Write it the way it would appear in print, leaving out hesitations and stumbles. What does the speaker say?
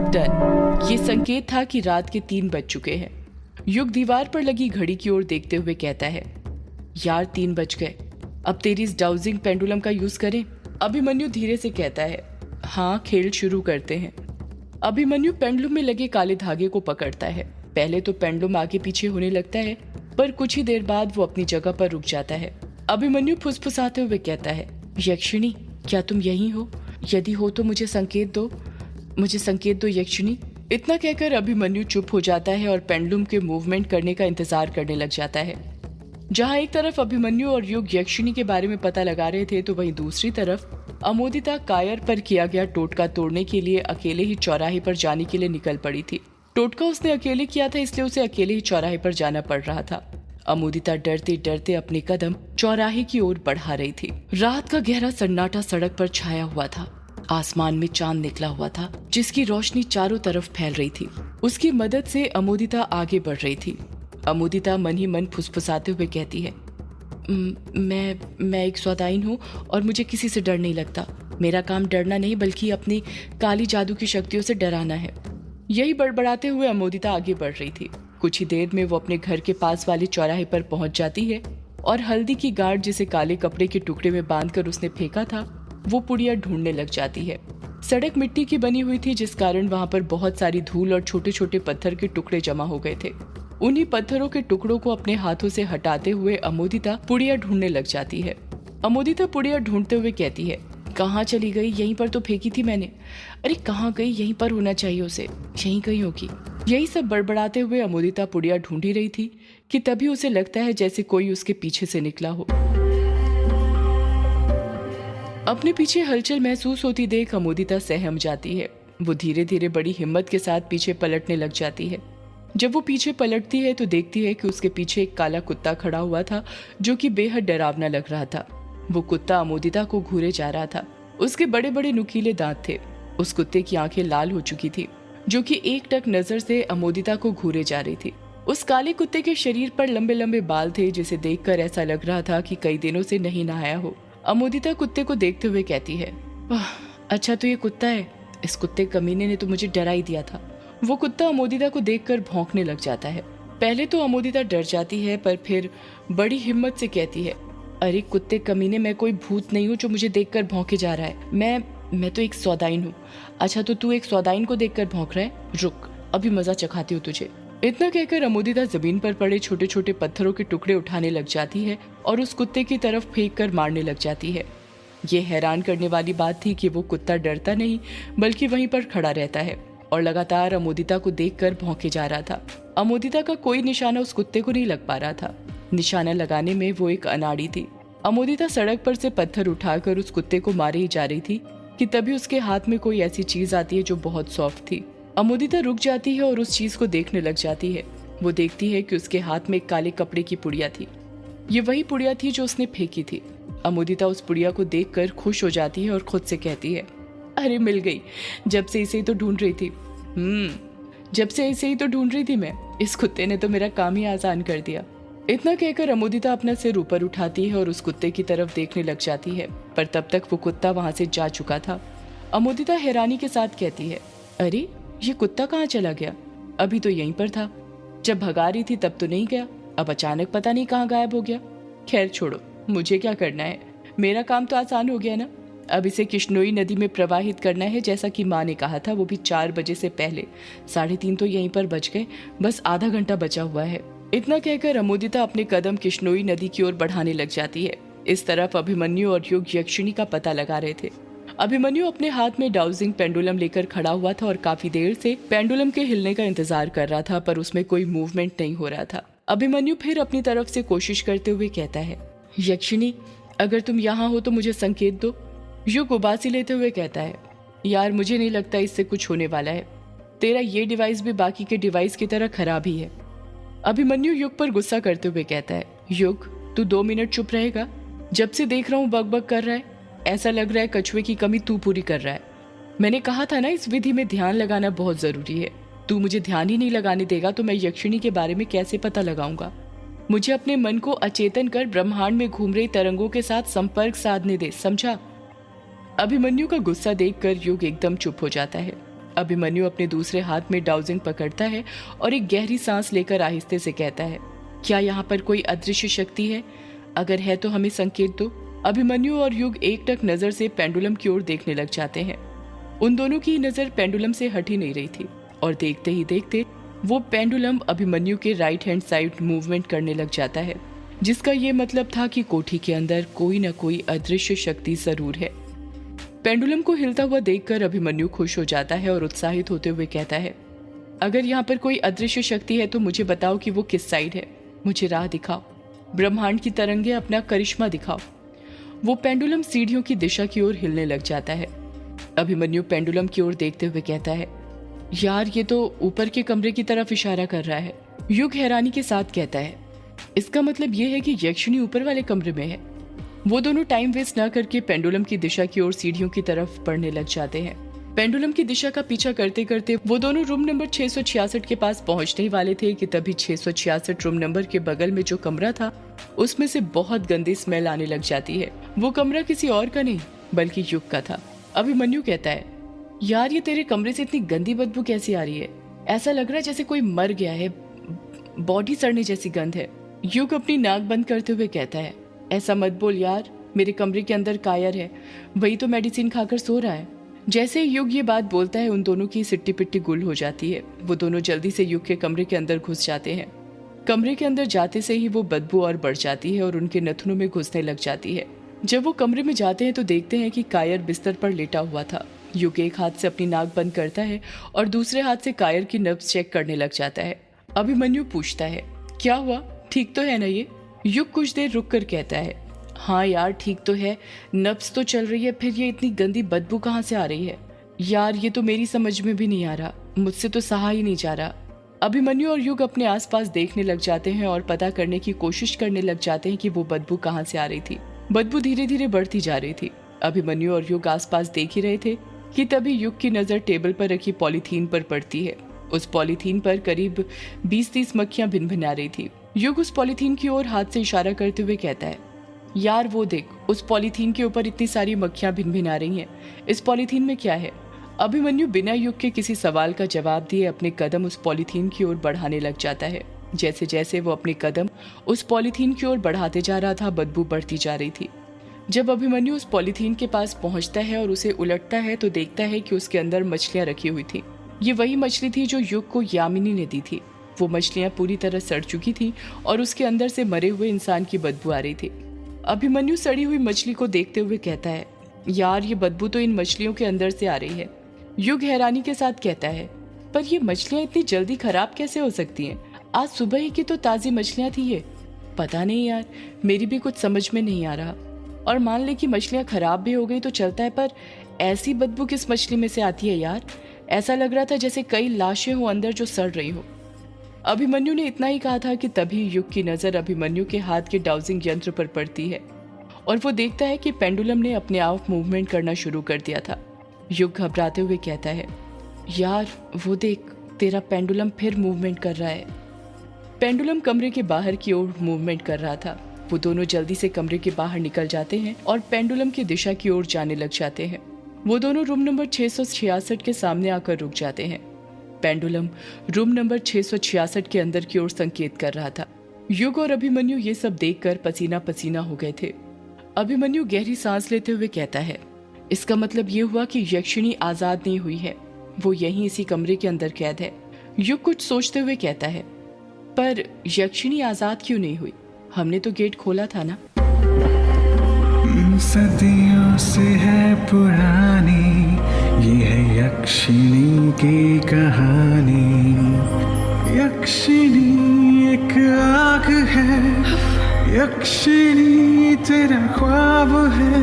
Done. ये संकेत था कि रात के 3 बज चुके हैं। युग दीवार पर लगी घड़ी की ओर देखते हुए कहता है, यार 3 बज गए, अब तेरी इस डाउजिंग पेंडुलम का यूज करें? अभिमन्यु धीरे से कहता है, हाँ खेल शुरू करते हैं। अभिमन्यु पेंडुलम में लगे काले धागे को पकड़ता है। पहले तो पेंडुलम आगे पीछे होने लगता है, पर कुछ ही देर बाद वो अपनी जगह पर रुक जाता है। अभिमन्यु फुसफुसाते हुए कहता है, यक्षिणी क्या तुम यहीं हो? यदि हो तो मुझे संकेत दो यक्षिणी। इतना कहकर अभिमन्यु चुप हो जाता है और पेंडुलम के मूवमेंट करने का इंतजार करने लग जाता है। जहां एक तरफ अभिमन्यु और युग यक्षिणी के बारे में पता लगा रहे थे, तो वहीं दूसरी तरफ अमोदिता कायर पर किया गया टोटका तोड़ने के लिए अकेले ही चौराहे पर जाने के लिए निकल पड़ी थी। टोटका उसने अकेले किया था, इसलिए उसे अकेले ही चौराहे पर जाना पड़ रहा था। अमोदिता डरते डरते अपने कदम चौराहे की ओर बढ़ा रही थी। रात का गहरा सन्नाटा सड़क पर छाया हुआ था। आसमान में चांद निकला हुआ था, जिसकी रोशनी चारों तरफ फैल रही थी। उसकी मदद से अमोदिता आगे बढ़ रही थी। अमोदिता मन ही मन फुसफुसाते हुए कहती है, मैं एक सौदाइन हूँ और मुझे किसी से डर नहीं लगता। मेरा काम डरना नहीं बल्कि अपनी काली जादू की शक्तियों से डराना है। यही बड़बड़ाते हुए अमोदिता आगे बढ़ रही थी। कुछ ही देर में वो अपने घर के पास वाले चौराहे पर पहुंच जाती है और हल्दी की गांठ जिसे काले कपड़े के टुकड़े में बांधकर उसने फेंका था, वो पुड़िया ढूंढने लग जाती है। सड़क मिट्टी की बनी हुई थी, जिस कारण वहां पर बहुत सारी धूल और छोटे छोटे पत्थर के टुकड़े जमा हो गए थे। उन्हीं पत्थरों के टुकड़ों को अपने हाथों से हटाते हुए अमोदिता पुड़िया ढूंढने लग जाती है। अमोदिता पुड़िया ढूंढते हुए कहती है, कहाँ चली गई? यहीं पर तो फेंकी थी मैंने। अरे कहाँ गई? यहीं पर होना चाहिए उसे, यहीं कहीं होगी। यही सब बड़बड़ाते हुए अमोदिता पुड़िया ढूंढ ही रही थी कि तभी उसे लगता है जैसे कोई उसके पीछे से निकला हो। अपने पीछे हलचल महसूस होती देख अमोदिता सहम जाती है। वो धीरे धीरे बड़ी हिम्मत के साथ पीछे पलटने लग जाती है। जब वो पीछे पलटती है तो देखती है कि उसके पीछे एक काला कुत्ता खड़ा हुआ था, जो कि बेहद डरावना लग रहा था। वो कुत्ता अमोदिता को घूरे जा रहा था। उसके बड़े बड़े नुकीले दांत थे। उस कुत्ते की आंखें लाल हो चुकी थी, जो कि एक टक नजर से अमोदिता को घूरे जा रही थी। उस काले कुत्ते के शरीर पर लंबे लंबे बाल थे, जिसे देखकर ऐसा लग रहा था कि कई दिनों से नहीं नहाया हो। अमोदिता कुत्ते को देखते हुए कहती है, अच्छा तो ये कुत्ता है। इस कुत्ते कमीने ने तो मुझे डरा ही दिया था। वो कुत्ता अमोदिता को देखकर भौंकने लग जाता है। पहले तो अमोदिता डर जाती है, पर फिर बड़ी हिम्मत से कहती है, अरे कुत्ते कमीने, मैं कोई भूत नहीं हूँ जो मुझे देखकर भौंके जा रहा है। मैं तो एक सौदाइन हूँ। अच्छा तो तू एक सौदाइन को देखकर भौंक रहा है? रुक, अभी मजा चखाती हूँ तुझे। इतना कहकर अमोदिता जमीन पर पड़े छोटे छोटे पत्थरों के टुकड़े उठाने लग जाती है और उस कुत्ते की तरफ फेंक कर मारने लग जाती है। ये हैरान करने वाली बात थी कि वो कुत्ता डरता नहीं बल्कि वहीं पर खड़ा रहता है और लगातार अमोदिता को देखकर भौंके जा रहा था। अमोदिता का कोई निशाना उस कुत्ते को नहीं लग पा रहा था। निशाना लगाने में वो एक अनाड़ी थी। अमोदिता सड़क पर से पत्थर उठाकर उस कुत्ते को मारे ही जा रही थी कि तभी उसके हाथ में कोई ऐसी चीज आती है जो बहुत सॉफ्ट थी। अमोदिता रुक जाती है और उस चीज को देखने लग जाती है। वो देखती है कि उसके हाथ में एक काले कपड़े की पुड़िया थी। ये वही पुड़िया थी जो उसने फेंकी थी। अमोदिता उस पुड़िया को देखकर खुश हो जाती है और खुद से कहती है, अरे मिल गई। जब से इसे ही तो ढूंढ रही थी। जब से इसे ही तो ढूंढ रही थी मैं। इस कुत्ते ने तो मेरा काम ही आसान कर दिया। इतना कहकर अमोदिता अपना सिर ऊपर उठाती है और उस कुत्ते की तरफ देखने लग जाती है, पर तब तक वो कुत्ता वहां से जा चुका था। अमोदिता हैरानी के साथ कहती है, अरे ये कुत्ता कहाँ चला गया? अभी तो यहीं पर था। जब भगा रही थी तब तो नहीं गया, अब अचानक पता नहीं कहाँ गायब हो गया। खैर छोड़ो, मुझे क्या करना है, मेरा काम तो आसान हो गया ना। अब इसे किश्नोई नदी में प्रवाहित करना है, जैसा कि माँ ने कहा था, वो भी 4 बजे से पहले। 3:30 तो यहीं पर बच गए, बस आधा घंटा बचा हुआ है। इतना कहकर अमोदिता अपने कदम किश्नोई नदी की ओर बढ़ाने लग जाती है। इस तरफ अभिमन्यु और युग यक्षिणी का पता लगा रहे थे। अभिमन्यु अपने हाथ में डाउजिंग पेंडुलम लेकर खड़ा हुआ था और काफी देर से पेंडुलम के हिलने का इंतजार कर रहा था, पर उसमें कोई मूवमेंट नहीं हो रहा था। अभिमन्यु फिर अपनी तरफ से कोशिश करते हुए कहता है, यक्षिणी अगर तुम यहाँ हो तो मुझे संकेत दो। युग उबासी लेते हुए कहता है, यार मुझे नहीं लगता इससे कुछ होने वाला है। तेरा ये डिवाइस भी बाकी के डिवाइस की तरह खराब ही है। अभिमन्यु युग पर गुस्सा करते हुए कहता है, युग तू 2 मिनट चुप रहेगा? जब से देख रहा हूँ बक कर रहा है। ऐसा लग रहा है कछुए की कमी तू पूरी कर रहा है। मैंने कहा था ना, इस विधि में ध्यान लगाना बहुत जरूरी है। तू मुझे ध्यान ही नहीं लगाने देगा तो मैं यक्षिणी के बारे में कैसे पता लगाऊंगा? मुझे अपने मन को अचेतन कर ब्रह्मांड में घूम रही तरंगों के साथ संपर्क साधने दे, समझा? अभिमन्यु का गुस्सा देखकर युग एकदम चुप हो जाता है। अभिमन्यु अपने दूसरे हाथ में डाउजिंग पकड़ता है और एक गहरी सांस लेकर आहिस्ते से कहता है, क्या यहाँ पर कोई अदृश्य शक्ति है? अगर है तो हमें संकेत दो। अभिमन्यु और युग एकटक नजर से पेंडुलम की ओर देखने लग जाते हैं। उन दोनों की नजर पेंडुलम से हट ही नहीं रही थी और देखते ही देखते वो पेंडुलम अभिमन्यु के राइट हैंड साइड मूवमेंट करने लग जाता है, जिसका ये मतलब था कि कोठी के अंदर कोई न कोई अदृश्य शक्ति जरूर है। पेंडुलम को हिलता हुआ देखकर अभिमन्यु खुश हो जाता है और उत्साहित होते हुए कहता है, अगर यहाँ पर कोई अदृश्य शक्ति है तो मुझे बताओ कि वो किस साइड है। मुझे राह दिखाओ, ब्रह्मांड की तरंगे अपना करिश्मा दिखाओ। वो पेंडुलम सीढ़ियों की दिशा की ओर हिलने लग जाता है। अभिमन्यु पेंडुलम की ओर देखते हुए कहता है, यार ये तो ऊपर के कमरे की तरफ इशारा कर रहा है। युग हैरानी के साथ कहता है, इसका मतलब ये है कि यक्षिणी ऊपर वाले कमरे में है। वो दोनों टाइम वेस्ट न करके पेंडुलम की दिशा की ओर सीढ़ियों की तरफ बढ़ने लग जाते हैं। पेंडुलम की दिशा का पीछा करते करते वो दोनों रूम नंबर 666 के पास पहुंचने ही वाले थे कि तभी 666 रूम नंबर के बगल में जो कमरा था उसमें से बहुत गंदी स्मेल आने लग जाती है। वो कमरा किसी और का नहीं बल्कि युग का था। अभिमन्यु कहता है, यार ये तेरे कमरे से इतनी गंदी बदबू कैसी आ रही है? ऐसा लग रहा है जैसे कोई मर गया है, बॉडी सड़ने जैसी गंध है। युग अपनी नाक बंद करते हुए कहता है, ऐसा मत बोल यार, मेरे कमरे के अंदर कायर है, वही तो मेडिसिन खाकर सो रहा है। जैसे ही युग ये बात बोलता है उन दोनों की सिट्टी पिट्टी गुल हो जाती है। वो दोनों जल्दी से युग के कमरे के अंदर घुस जाते हैं। कमरे के अंदर जाते से ही वो बदबू और बढ़ जाती है और उनके नथनों में घुसने लग जाती है। जब वो कमरे में जाते हैं तो देखते हैं कि कायर बिस्तर पर लेटा हुआ था। युग एक हाथ से अपनी नाक बंद करता है और दूसरे हाथ से कायर की नब्ज चेक करने लग जाता है। अभिमन्यु पूछता है, क्या हुआ, ठीक तो है ना ये? युग कुछ देर रुक कर कहता है, हाँ यार ठीक तो है, नब्ज तो चल रही है, फिर ये इतनी गंदी बदबू कहाँ से आ रही है? यार ये तो मेरी समझ में भी नहीं आ रहा, मुझसे तो सहा ही नहीं जा रहा। अभिमन्यु और युग अपने आसपास देखने लग जाते हैं और पता करने की कोशिश करने लग जाते हैं कि वो बदबू कहाँ से आ रही थी। बदबू धीरे धीरे बढ़ती जा रही थी। अभिमन्यु और युग आसपास देख ही रहे थे कि तभी युग की नजर टेबल पर रखी पॉलीथीन पर पड़ती है। उस पॉलीथीन पर करीब 20-30 मक्खियां भिनभिना रही थी। युग उस पॉलीथीन की ओर हाथ से इशारा करते हुए कहता है, यार वो देख, उस पॉलीथीन के ऊपर इतनी सारी मक्खियां भिनभिना रही हैं। इस पॉलीथीन में क्या है? अभिमन्यु बिना युग के किसी सवाल का जवाब दिए अपने कदम उस पॉलीथीन की ओर बढ़ाने लग जाता है। जैसे जैसे वो अपने कदम उस पॉलीथीन की ओर बढ़ाते जा रहा था, बदबू बढ़ती जा रही थी। जब अभिमन्यु उस पॉलीथीन के पास पहुंचता है और उसे उलटता है तो देखता है कि उसके अंदर मछलियां रखी हुई थी। ये वही मछली थी जो युग को यामिनी ने दी थी। वो मछलियां पूरी तरह सड़ चुकी थी और उसके अंदर से मरे हुए इंसान की बदबू आ रही थी। अभिमन्यु सड़ी हुई मछली को देखते हुए कहता है, यार ये बदबू तो इन मछलियों के अंदर से आ रही है। युग हैरानी के साथ कहता है, पर ये मछलियां इतनी जल्दी खराब कैसे हो सकती हैं? आज सुबह ही की तो ताजी मछलियां थी ये। पता नहीं यार, मेरी भी कुछ समझ में नहीं आ रहा। और मान ले कि मछलियां खराब भी हो गई तो चलता है, पर ऐसी बदबू किस मछली में से आती है यार? ऐसा लग रहा था जैसे कई लाशें हो अंदर जो सड़ रही हो। अभिमन्यु ने इतना ही कहा था कि तभी युग की नजर अभिमन्यु के हाथ के डाउजिंग यंत्र पर पड़ती है और वो देखता है कि पेंडुलम ने अपने आप मूवमेंट करना शुरू कर दिया था। युग घबराते हुए कहता है, यार वो देख, तेरा पेंडुलम फिर मूवमेंट कर रहा है। पेंडुलम कमरे के बाहर की ओर मूवमेंट कर रहा था। वो दोनों जल्दी से कमरे के बाहर निकल जाते हैं और पेंडुलम की दिशा की ओर जाने लग जाते हैं। वो दोनों रूम नंबर 666 के सामने आकर रुक जाते हैं। पेंडुलम रूम नंबर 666 के अंदर की ओर संकेत कर रहा था। युग और अभिमन्यु ये सब देखकर पसीना पसीना हो गए थे। अभिमन्यु गहरी सांस लेते हुए कहता है, इसका मतलब ये हुआ कि यक्षिणी आजाद नहीं हुई है, वो यहीं इसी कमरे के अंदर कैद है। युग कुछ सोचते हुए कहता है, पर यक्षिणी आजाद क्यों नहीं हुई? हमने तो गेट खोला था ना। सदियों से है पुरानी ये है यक्षिणी की कहानी। यक्षिणी एक आग है, यक्षिणी तेरा ख्वाब है।